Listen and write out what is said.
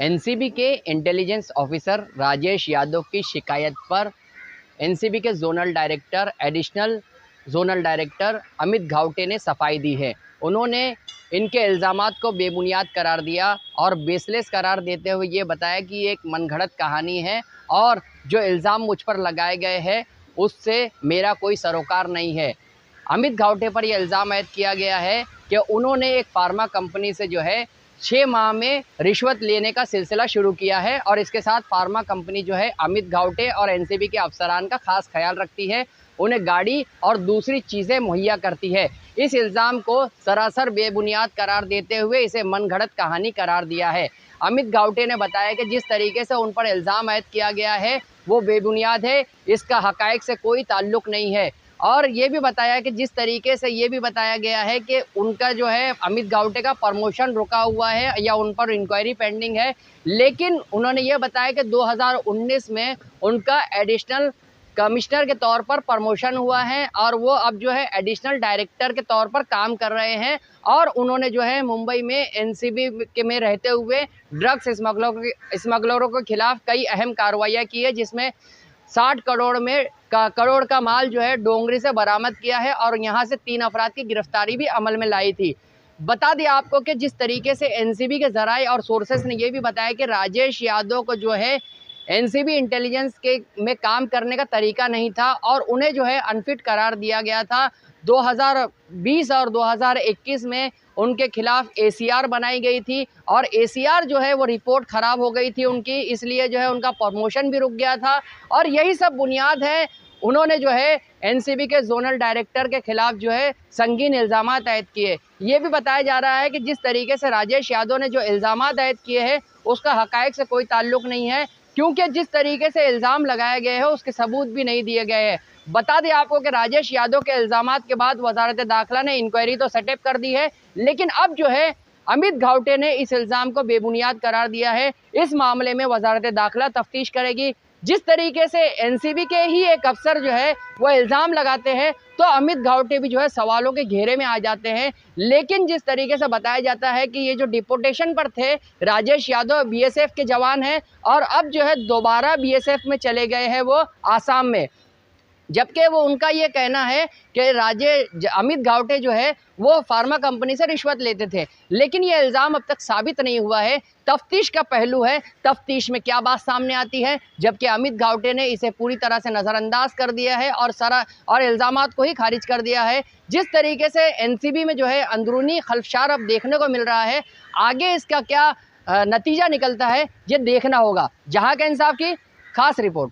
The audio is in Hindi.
एनसीबी के इंटेलिजेंस ऑफिसर राजेश यादव की शिकायत पर एनसीबी के additional zonal director Amit Ghawate ने सफाई दी है। उन्होंने इनके इल्ज़ामात को बेबुनियाद करार दिया और बेसलेस करार देते हुए ये बताया कि ये एक मनगढ़ंत कहानी है और जो इल्ज़ाम मुझ पर लगाए गए हैं उससे मेरा कोई सरोकार नहीं है। अमित घावटे पर यह इल्ज़ाम आयद किया गया है कि उन्होंने एक फार्मा कंपनी से जो है 6 माह में रिश्वत लेने का सिलसिला शुरू किया है और इसके साथ फार्मा कंपनी जो है अमित घावटे और एनसीबी के अफसरान का खास ख्याल रखती है, उन्हें गाड़ी और दूसरी चीज़ें मुहैया करती है। इस इल्ज़ाम को सरासर बेबुनियाद करार देते हुए इसे मनगढ़ंत कहानी करार दिया है। अमित घावटे ने बताया कि जिस तरीके से उन पर इल्ज़ाम आयद किया गया है वो बेबुनियाद है, इसका हक़ाइक़ से कोई ताल्लुक़ नहीं है। और ये भी बताया कि जिस तरीके से ये भी बताया गया है कि उनका जो है अमित घावटे का प्रमोशन रुका हुआ है या उन पर इंक्वायरी पेंडिंग है, लेकिन उन्होंने ये बताया कि 2019 में उनका एडिशनल कमिश्नर के तौर पर प्रमोशन हुआ है और वो अब जो है एडिशनल डायरेक्टर के तौर पर काम कर रहे हैं और उन्होंने जो है मुंबई में एनसीबी के में रहते हुए ड्रग्स स्मगलरों के खिलाफ कई अहम कार्रवाइयाँ की है, जिसमें 60 करोड़ का माल जो है डोंगरी से बरामद किया है और यहाँ से 3 अफराद की गिरफ्तारी भी अमल में लाई थी। बता दें आपको कि जिस तरीके से एनसीबी के ज़राए और सोर्सेस ने यह भी बताया कि राजेश यादव को जो है एनसीबी इंटेलिजेंस के में काम करने का तरीका नहीं था और उन्हें जो है अनफिट करार दिया गया था। 2020 और 2021 में उनके खिलाफ एसीआर बनाई गई थी और एसीआर जो है वो रिपोर्ट ख़राब हो गई थी उनकी, इसलिए जो है उनका प्रमोशन भी रुक गया था और यही सब बुनियाद है। उन्होंने जो है एनसीबी के जोनल डायरेक्टर के खिलाफ जो है संगीन इल्ज़ामात आयद किए। ये भी बताया जा रहा है कि जिस तरीके से राजेश यादव ने जो इल्ज़ामात आयद किए हैं उसका हक़ाइक़ से कोई ताल्लुक़ नहीं है, क्योंकि जिस तरीके से इल्ज़ाम लगाए गए हैं उसके सबूत भी नहीं दिए गए हैं। बता दें आपको कि राजेश यादव के इल्ज़ामात के बाद वज़ारत दाखिला ने इंक्वायरी तो सेटअप कर दी है, लेकिन अब जो है अमित घावटे ने इस इल्ज़ाम को बेबुनियाद करार दिया है। इस मामले में वज़ारत दाखिला तफ्तीश करेगी। जिस तरीके से एनसीबी के ही एक अफसर जो है वो इल्ज़ाम लगाते हैं तो अमित घावटे भी जो है सवालों के घेरे में आ जाते हैं। लेकिन जिस तरीके से बताया जाता है कि ये जो डिपोटेशन पर थे राजेश यादव बीएसएफ के जवान हैं और अब जो है दोबारा बीएसएफ में चले गए हैं वो आसाम में, जबकि वो उनका ये कहना है कि अमित घावटे जो है वो फार्मा कंपनी से रिश्वत लेते थे, लेकिन ये इल्ज़ाम अब तक साबित नहीं हुआ है। तफ्तीश का पहलू है, तफ्तीश में क्या बात सामने आती है, जबकि अमित घावटे ने इसे पूरी तरह से नज़रअंदाज कर दिया है और इल्ज़ामात को ही खारिज कर दिया है। जिस तरीके से एनसीबी में जो है अंदरूनी खलफशार अब देखने को मिल रहा है, आगे इसका क्या नतीजा निकलता है ये देखना होगा। जहाँ का इंसाफ की खास रिपोर्ट।